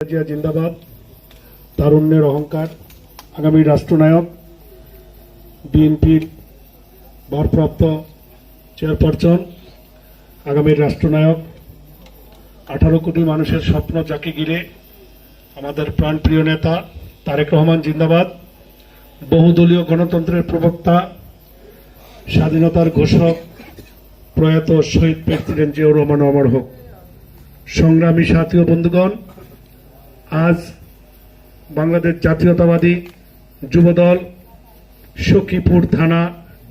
জিয়া জিন্দাবাদ। তারুণ্যের অহংকার, আগামী রাষ্ট্রনায়ক, বিএনপির ভারপ্রাপ্ত চেয়ারপারসন, আগামীর রাষ্ট্রনায়ক, 18 কোটি মানুষের স্বপ্ন যাকে ঘিরে আমাদের প্রাণপ্রিয় নেতা তারেক রহমান জিন্দাবাদ। বহুদলীয় গণতন্ত্রের প্রবক্তা, স্বাধীনতার ঘোষক প্রয়াত শহীদ প্রেসিডেন্ট জিয়াউর রহমান অমর হোক। সংগ্রামী সাথী ও বন্ধুগণ, আজ বাংলাদেশ জাতীয়তাবাদী যুবদল সখীপুর থানা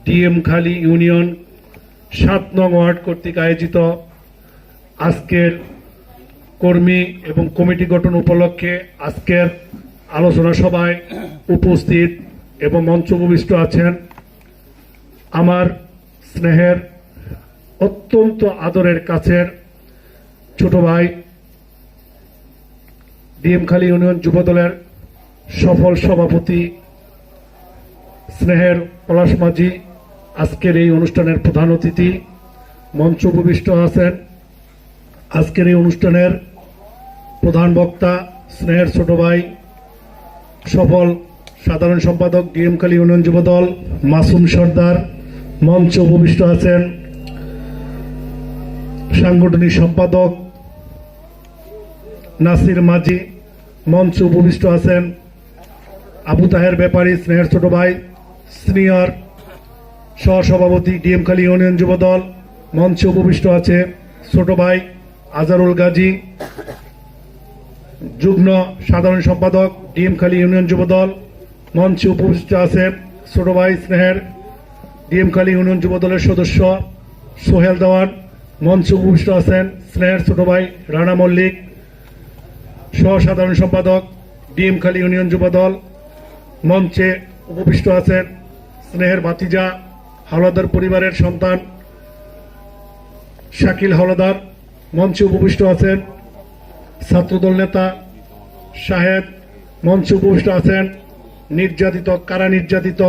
ডিএমখালী ইউনিয়ন 7 নং ওয়ার্ড কর্তৃক আয়োজিত আজকের কর্মী এবং কমিটি গঠন উপলক্ষে আজকের আলোচনা সভায় উপস্থিত এবং মঞ্চ উপবিষ্ট আছেন আমার স্নেহের অত্যন্ত আদরের কাছের ছোট ভাই, ডিএমখালী ইউনিয়ন যুবদলের সফল সভাপতি স্নেহের পলাশ মাঝি আজকের এই অনুষ্ঠানের প্রধান অতিথি। মঞ্চ উপবিষ্ট আছেন আজকের এই অনুষ্ঠানের প্রধান বক্তা স্নেহের ছোট ভাই, সফল সাধারণ সম্পাদক ডিএমখালী ইউনিয়ন যুবদল মাসুম সর্দার। মঞ্চ উপবিষ্ট আছেন সাংগঠনিক সম্পাদক নাসির মাঝি। মঞ্চ উপবিষ্ট আছেন আবু তাহের ব্যাপারী, স্নেহের ছোট ভাই, সিনিয়র সহসভাপতি ডিএমখালী ইউনিয়ন যুবদল। মঞ্চে উপবিষ্ট আছে ছোট ভাই আজারুল গাজী, যুগ্ম সাধারণ সম্পাদক ডিএমখালী ইউনিয়ন যুবদল। মঞ্চে উপবিষ্ট আছে ছোট ভাই স্নেহের ডিএমখালী ইউনিয়ন যুবদলের সদস্য সোহেল দেওয়ান। মঞ্চে উপবিষ্ট আছেন স্নেহের ছোট ভাই রানা মল্লিক, সহ সাধারণ সম্পাদক ডিএমখালী ইউনিয়ন যুবদল। মঞ্চে উপবিষ্ট আছেন স্নেহের ভাতিজা হাওলাদার পরিবারের সন্তান শাকিল হাওলাদার। মঞ্চে উপবিষ্ট আছেন ছাত্রদল নেতা সাহেব। মঞ্চে উপবিষ্ট আছেন নির্যাতিত, কারা নির্যাতিত,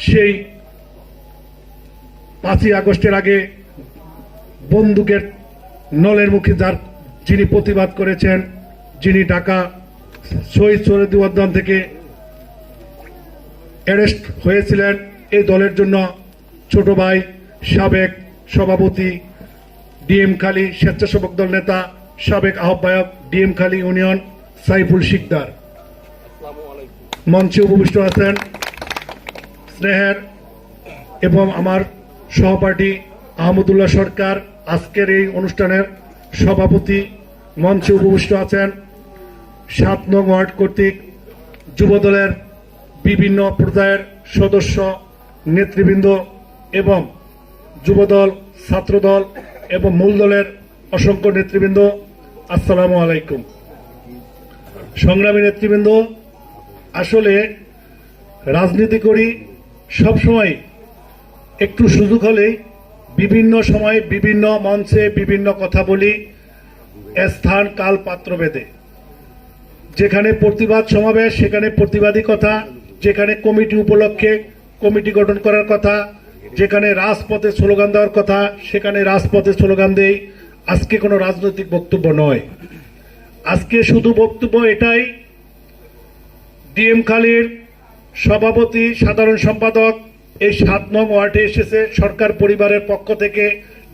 সেই 5ই আগস্টের আগে বন্দুকের নলের মুখে যিনি প্রতিবাদ করেছেন, যিনি ঢাকা শহীদ সৈয়দী উদ্যান থেকে অ্যারেস্ট হয়েছিলেন, এই দলের জন্য ছোট ভাই সাবেক সভাপতি ডিএমখালী স্বেচ্ছাসেবক দল নেতা, সাবেক আহ্বায়ক ডিএমখালী ইউনিয়ন সাইফুল শিকদার। মঞ্চে উপবিষ্ট আছেন স্নেহের এবং আমার সহপাঠী আহমদুল্লাহ সরকার, আজকের এই অনুষ্ঠানের সভাপতি। মঞ্চে উপবিষ্ট আছেন 7 নং ওয়ার্ড কর্তৃক যুবদলের বিভিন্ন পর্যায়ের সদস্য নেতৃবৃন্দ এবং যুবদল, ছাত্রদল এবং মূল দলের অসংখ্য নেতৃবৃন্দ। আসসালামু আলাইকুম। সংগ্রামী নেতৃবৃন্দ, আসলে রাজনীতি করি সবসময় একটু সুযোগ হলেই বিভিন্ন সময় বিভিন্ন মঞ্চে বিভিন্ন কথা বলি, স্থান কাল পাত্র ভেদে। যেখানে প্রতিবাদ সমাবেশ সেখানে প্রতিবাদী কথা, যেখানে কমিটি উপলক্ষে কমিটি গঠন করার কথা, যেখানে রাজপথে স্লোগান দেওয়ার কথা সেখানে রাজপথে স্লোগান দেই। আজকে কোনো রাজনৈতিক বক্তব্য নয়, আজকে শুধু বক্তব্য এটাই, ডিএমখালীর সভাপতি সাধারণ সম্পাদক এই 7 নং ওয়ার্ডে এসেছে সরকার পরিবারের পক্ষ থেকে,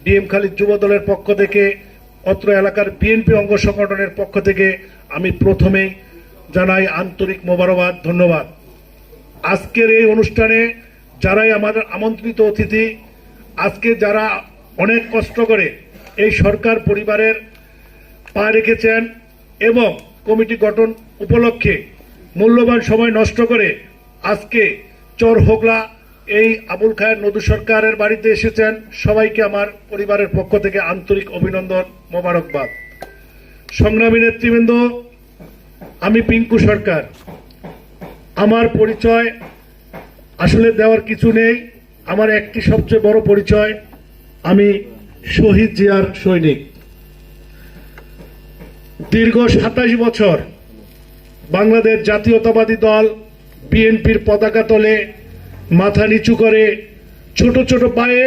ডিএমখালী যুবদলের পক্ষ থেকে, অত্র এলাকার বিএনপি অঙ্গ সংগঠনের পক্ষ থেকে আমি প্রথমেই জানাই আন্তরিক মোবারকবাদ, ধন্যবাদ। আজকের এই অনুষ্ঠানে যারাই আমাদের আমন্ত্রিত অতিথি, আজকে যারা অনেক কষ্ট করে এই সরকার পরিবারের পা রেখেছেন এবং কমিটি গঠন উপলক্ষে মূল্যবান সময় নষ্ট করে আজকে চর হোগলা এই আবুল খায়ের নদু সরকারের বাড়িতে এসেছেন, সবাইকে আমার পরিবারের পক্ষ থেকে আন্তরিক অভিনন্দন, মোবারকবাদ। সংগ্রামী নেতৃবৃন্দ, আমি পিঙ্কু সরকার। আমার পরিচয় আসলে দেওয়ার কিছু নেই, আমার একটি সবচেয়ে বড় পরিচয়, আমি শহীদ জিয়ার সৈনিক। দীর্ঘ 27 বছর বাংলাদেশ জাতীয়তাবাদী দল বিএনপির পতাকা তলে মাথা নিচু করে ছোট ছোট পায়ে,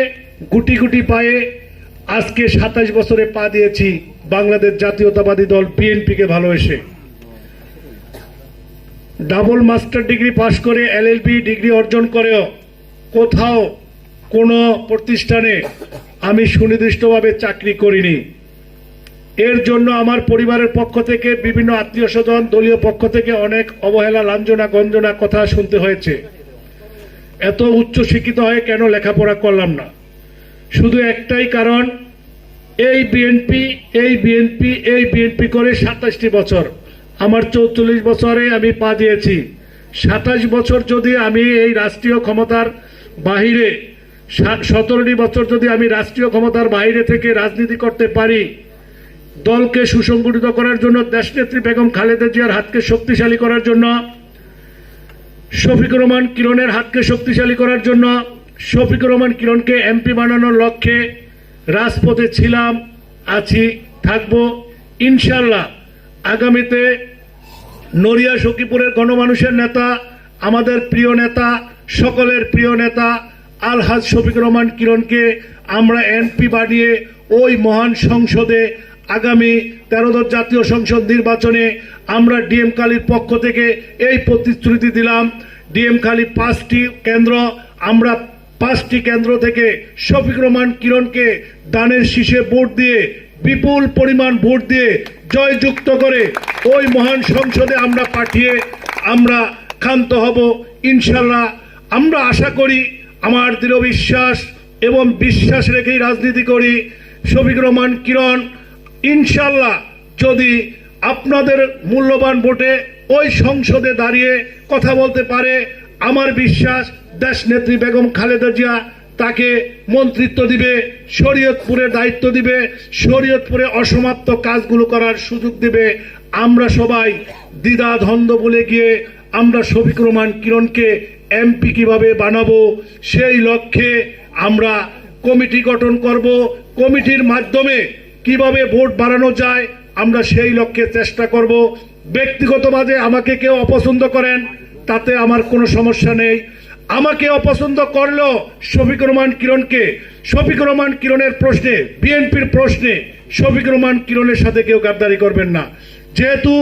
গুটি গুটি পায়ে আজকে 27 বছরে পা দিয়েছি বাংলাদেশ জাতীয়তাবাদী দল বিএনপিকে ভালোবেসে। ডাবল মাস্টার ডিগ্রি পাশ করে এলএলবি ডিগ্রি অর্জন করেও কোথাও কোনো প্রতিষ্ঠানে আমি সুনির্দিষ্টভাবে চাকরি করিনি। এর জন্য আমার পরিবারের পক্ষ থেকে, বিভিন্ন আত্মীয় স্বজন, দলীয় পক্ষ থেকে অনেক অবহেলা, লাঞ্ছনা, গঞ্জনা কথা শুনতে হয়েছে। এত উচ্চ শিক্ষিত হয়ে কেন লেখাপড়া করলাম না? শুধু একটাই কারণ, এই বিএনপি করে 27টি বছর, আমার 44 বছরে আমি পা দিয়েছি। 27 বছর যদি আমি এই রাষ্ট্রীয় ক্ষমতার বাহিরে, 17টি বছর যদি আমি রাষ্ট্রীয় ক্ষমতার বাইরে থেকে রাজনীতি করতে পারি, দলকে সুসংগঠিত করার জন্য, দেশনেত্রী বেগম খালেদা জিয়ার হাতকে শক্তিশালী করার জন্য, শফিকুর রহমান কিরণের হাতকে শক্তিশালী করার জন্য, শফিকুর রহমান কিরণকে এমপি বানানোর লক্ষ্যে রাজপথে ছিলাম, আছি, থাকব। ইনশাল্লাহ আগামীতে নড়িয়া সখীপুরের গণমানুষের নেতা, আমাদের প্রিয় নেতা, সকলের প্রিয় নেতা আলহাজ শফিকুর রহমান কিরণকে আমরা এমপি বানিয়ে ওই মহান সংসদে আগামী 13দশ জাতীয় সংসদ নির্বাচনে আমরা ডিএম কালীর পক্ষ থেকে এই প্রতিশ্রুতি দিলাম। ডিএম কালী 5টি কেন্দ্র, আমরা 5টি কেন্দ্র থেকে শফিকুর রহমান কিরণকে দানের শীষে ভোট দিয়ে, বিপুল পরিমাণ ভোট দিয়ে জয়যুক্ত করে ওই মহান সংসদে আমরা পাঠিয়ে আমরা ক্ষান্ত হব ইনশাল্লাহ। আমরা আশা করি, আমার দৃঢ় বিশ্বাস এবং বিশ্বাস রেখেই রাজনীতি করি, শফিকুর রহমান কিরণ ইনশাল্লাহ যদি আপনাদের মূল্যবান ভোটে ওই সংসদে দাঁড়িয়ে কথা বলতে পারে, আমার বিশ্বাস দেশনেত্রী বেগম খালেদা জিয়া তাকে মন্ত্রিত্ব দিবে, শরীয়তপুরে দায়িত্ব দিবে, শরীয়তপুরে অসমাপ্ত কাজগুলো করার সুযোগ দিবে। আমরা সবাই দ্বিধা দ্বন্দ্ব বলে গিয়ে আমরা শফিকুর রহমান কিরণকে এমপি কিভাবে বানাবো সেই লক্ষ্যে আমরা কমিটি গঠন করব। কমিটির মাধ্যমে কিভাবে ভোট বাড়ানো যায় আমরা সেই লক্ষ্যে চেষ্টা করব। ব্যক্তিগতভাবে আমাকে কেউ অপছন্দ করেন তাতে আমার কোনো সমস্যা নেই। আমাকে অপছন্দ করলেও শফিকুর রহমান কিরণকে, শফিকুর রহমান কিরণের প্রশ্নে, বিএনপির প্রশ্নে শফিকুর রহমান কিরণের সাথে কেউ গাদ্দারি করবেন না। যেহেতু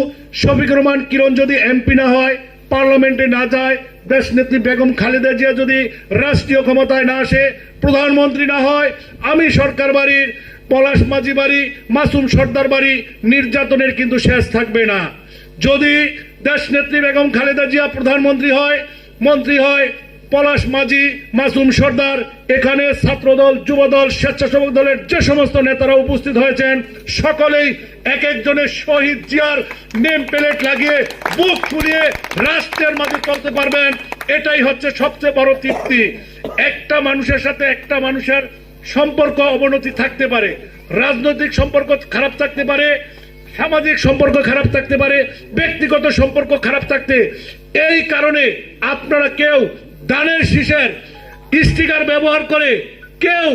শফিকুর রহমান কিরণ যদি এমপি না হয়, পার্লামেন্টে না যায়, দেশনেত্রী বেগম খালেদা জিয়া যদি রাষ্ট্রীয় ক্ষমতায় না আসে, প্রধানমন্ত্রী না হয়, আমি সরকার বাড়ির, পলাশ মাঝি বাড়ি, মাসুম সর্দার বাড়ি নির্যাতনের কিন্তু শেষ থাকবে না। যদি দেশনেত্রী বেগম খালেদা জিয়া প্রধানমন্ত্রী হয়, মন্ত্রী হয়, পলাশ মাঝি, মাসুম সর্দার, এখানে ছাত্রদল, যুবদল, স্বেচ্ছাসেবক দলের যে সমস্ত নেতারা উপস্থিত হয়েছেন সকলেই এক একজনের শহীদ জিয়ার নেম প্লেট লাগিয়ে বুক ফুলিয়ে রাষ্ট্রের মাঝে চলতে পারবেন। এটাই হচ্ছে সবচেয়ে বড় তৃপ্তি। একটা মানুষের সাথে একটা মানুষের সম্পর্ক অবনতি থাকতে পারে, রাজনৈতিক সম্পর্ক খারাপ থাকতে পারে, সামাজিক সম্পর্ক খারাপ থাকতে পারে, ব্যক্তিগত সম্পর্ক খারাপ থাকতে, এই কারণে আপনারা কেউ দানের শীষের স্টিকার ব্যবহার করে কেউ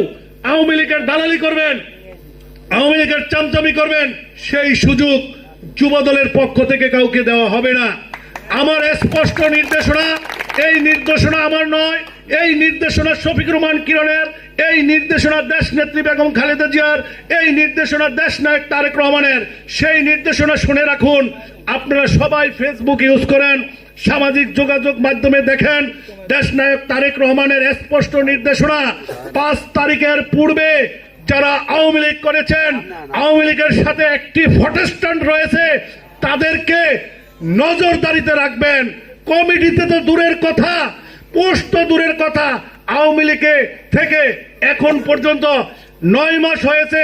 আওয়ামী লীগের দালালি করবেন, আওয়ামী লীগের চামচামি করবেন, সেই সুযোগ যুবদলের পক্ষ থেকে কাউকে দেওয়া হবে না। আমার স্পষ্ট নির্দেশনা, এই নির্দেশনা আমার নয়, এই নির্দেশনা শফিকুর রহমান কিরণের, এই নির্দেশনা দেশনেত্রী বেগম খালেদা জিয়ার, এই নির্দেশনা দেশনায়ক তারেক রহমানের। সেই নির্দেশনা শুনে রাখুন। আপনারা সবাই ফেসবুক ইউজ করেন, সামাজিক যোগাযোগ মাধ্যমে দেখেন, দেশনায়ক তারেক রহমানের স্পষ্ট নির্দেশনা 5 তারিখের পূর্বে যারা আওয়ামী লীগ করেছেন, আওয়ামী লীগের সাথে একটি প্রটেস্ট্যান্ট রয়েছে, তাদেরকে নজরদারিতে রাখবেন। কমিটিতে তো দূরের কথা, পোস্ট তো দূরের কথা, আওয়ামী লীগে থেকে এখন পর্যন্ত 9 মাস হয়েছে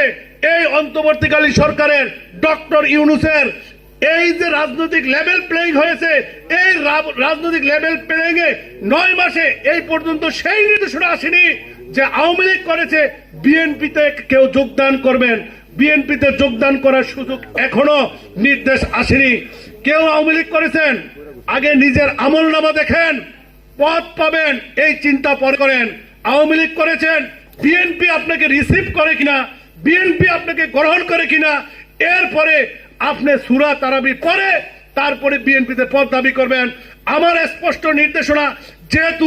এই অন্তর্বর্তীকালীন সরকারের ডক্টর ইউনূসের এই যে রাজনৈতিক লেভেল প্লেইং হয়েছে, এই রাজনৈতিক লেভেল প্লেইং এ 9 মাসে এই পর্যন্ত সেই নির্দেশনা আসেনি যে আওয়ামী লীগ করেছে বিএনপিতে কেউ যোগদান করবেন। বিএনপিতে যোগদান করার সুযোগ এখনো নির্দেশ আসেনি। কেউ আওয়ামী লীগ করেছেন, আগে নিজের আমলনামা দেখেন, পদ পাবেন এই চিন্তা পরে করেন। আওয়ামী লীগ করেছেন, বিএনপি আপনাকে রিসিভ করে কিনা, বিএনপি আপনাকে গ্রহণ করে কিনা, এরপরে আপনি সূরা তারাবি পরে তারপরে বিএনপিতে পদ দাবি করবেন। আমার স্পষ্ট নির্দেশনা, যেহেতু